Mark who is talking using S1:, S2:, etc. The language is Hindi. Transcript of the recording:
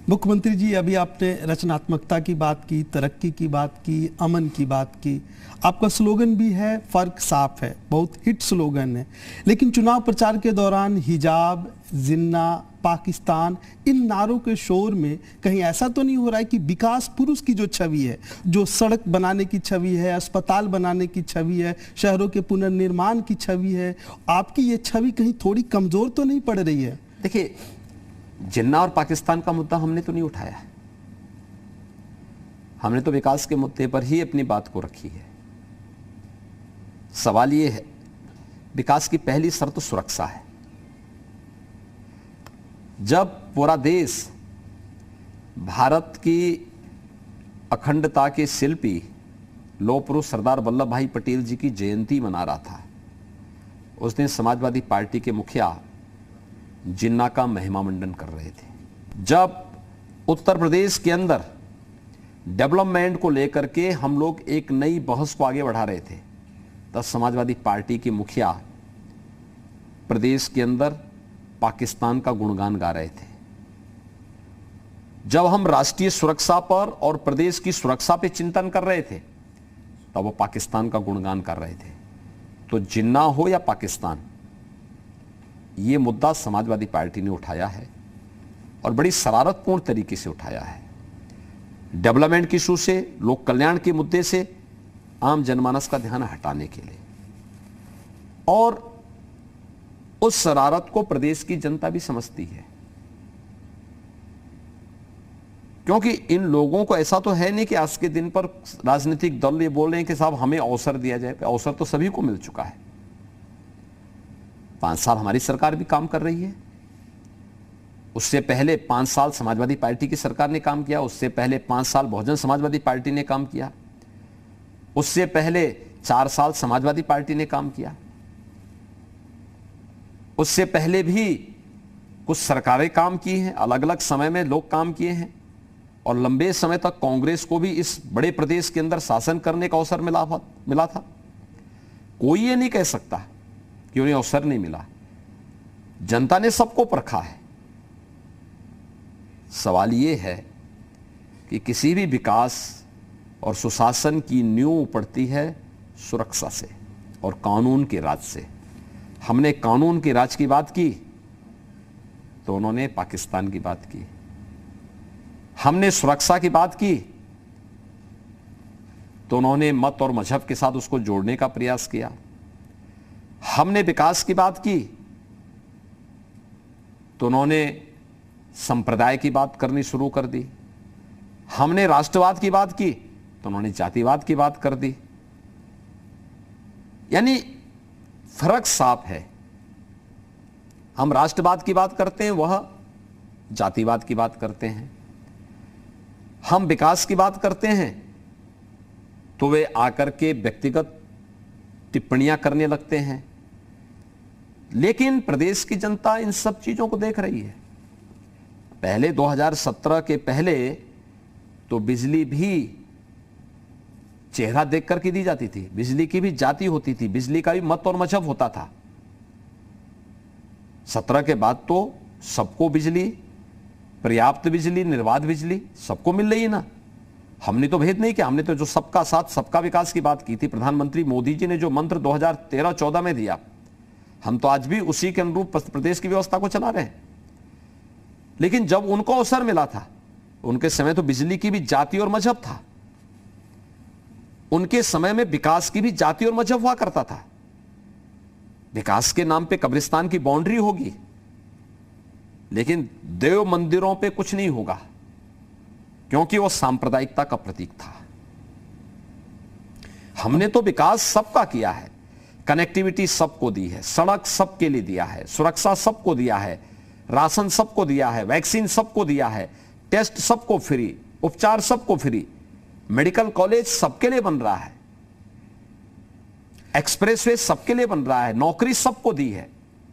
S1: मुख्यमंत्री जी, अभी आपने रचनात्मकता की बात की, तरक्की की बात की, अमन की बात की। आपका स्लोगन भी है फर्क साफ है, बहुत हिट स्लोगन है। लेकिन चुनाव प्रचार के दौरान हिजाब, जिन्ना, पाकिस्तान, इन नारों के शोर में कहीं ऐसा तो नहीं हो रहा है कि विकास पुरुष की जो छवि है, जो सड़क बनाने की छवि है, अस्पताल बनाने की छवि है, शहरों के पुनर्निर्माण की छवि है, आपकी ये छवि कहीं थोड़ी कमजोर तो नहीं पड़ रही है?
S2: देखिए, जिन्ना और पाकिस्तान का मुद्दा हमने तो नहीं उठाया है। हमने तो विकास के मुद्दे पर ही अपनी बात को रखी है। सवाल यह है, विकास की पहली शर्त सुरक्षा है। जब पूरा देश भारत की अखंडता के शिल्पी लौह पुरुष सरदार वल्लभ भाई पटेल जी की जयंती मना रहा था, उस दिन समाजवादी पार्टी के मुखिया जिन्ना का महिमा मंडन कर रहे थे। जब उत्तर प्रदेश के अंदर डेवलपमेंट को लेकर के हम लोग एक नई बहस को आगे बढ़ा रहे थे, तब समाजवादी पार्टी के मुखिया प्रदेश के अंदर पाकिस्तान का गुणगान गा रहे थे। जब हम राष्ट्रीय सुरक्षा पर और प्रदेश की सुरक्षा पे चिंतन कर रहे थे, तब वो पाकिस्तान का गुणगान कर रहे थे। तो जिन्ना हो या पाकिस्तान, ये मुद्दा समाजवादी पार्टी ने उठाया है और बड़ी शरारतपूर्ण तरीके से उठाया है। डेवलपमेंट के इशू से, लोक कल्याण के मुद्दे से आम जनमानस का ध्यान हटाने के लिए, और उस शरारत को प्रदेश की जनता भी समझती है। क्योंकि इन लोगों को ऐसा तो है नहीं कि आज के दिन पर राजनीतिक दल ये बोल रहे हैं कि साहब हमें अवसर दिया जाए। अवसर तो सभी को मिल चुका है। 5 साल हमारी सरकार भी काम कर रही है, उससे पहले 5 साल समाजवादी पार्टी की सरकार ने काम किया, उससे पहले 5 साल बहुजन समाजवादी पार्टी ने काम किया, उससे पहले 4 साल समाजवादी पार्टी ने काम किया, उससे पहले भी कुछ सरकारें काम की हैं, अलग अलग समय में लोग काम किए हैं, और लंबे समय तक कांग्रेस को भी इस बड़े प्रदेश के अंदर शासन करने का अवसर मिला था। कोई ये नहीं कह सकता कि उन्हें अवसर नहीं मिला। जनता ने सबको परखा है। सवाल यह है कि किसी भी विकास और सुशासन की नींव पड़ती है सुरक्षा से और कानून के राज से। हमने कानून के राज की बात की तो उन्होंने पाकिस्तान की बात की। हमने सुरक्षा की बात की तो उन्होंने मत और मजहब के साथ उसको जोड़ने का प्रयास किया। हमने विकास की बात की तो उन्होंने संप्रदाय की बात करनी शुरू कर दी। हमने राष्ट्रवाद की बात की तो उन्होंने जातिवाद की बात कर दी। यानी फर्क साफ है। हम राष्ट्रवाद की बात करते हैं, वह जातिवाद की बात करते हैं। हम विकास की बात करते हैं तो वे आकर के व्यक्तिगत टिप्पणियां करने लगते हैं। लेकिन प्रदेश की जनता इन सब चीजों को देख रही है। पहले 2017 के पहले तो बिजली भी चेहरा देख करके दी जाती थी, बिजली की भी जाति होती थी, बिजली का भी मत और मजहब होता था। 17 के बाद तो सबको बिजली, पर्याप्त बिजली, निर्बाध बिजली सबको मिल रही है ना। हमने तो भेद नहीं किया, हमने तो जो सबका साथ सबका विकास की बात की थी। प्रधानमंत्री मोदी जी ने जो मंत्र 2013-14 में दिया, हम तो आज भी उसी के अनुरूप प्रदेश की व्यवस्था को चला रहे हैं। लेकिन जब उनको अवसर मिला था, उनके समय तो बिजली की भी जाति और मजहब था। उनके समय में विकास की भी जाति और मजहब हुआ करता था। विकास के नाम पे कब्रिस्तान की बाउंड्री होगी, लेकिन देव मंदिरों पे कुछ नहीं होगा, क्योंकि वो सांप्रदायिकता का प्रतीक था। हमने तो विकास सबका किया है, कनेक्टिविटी सबको दी है, सड़क सबके लिए दिया है, सुरक्षा सबको दिया है, राशन सबको दिया है, वैक्सीन सबको दिया है, टेस्ट सबको फ्री, उपचार सबको फ्री, मेडिकल कॉलेज सबके लिए बन रहा है, एक्सप्रेसवे सबके लिए बन रहा है, नौकरी सबको दी है।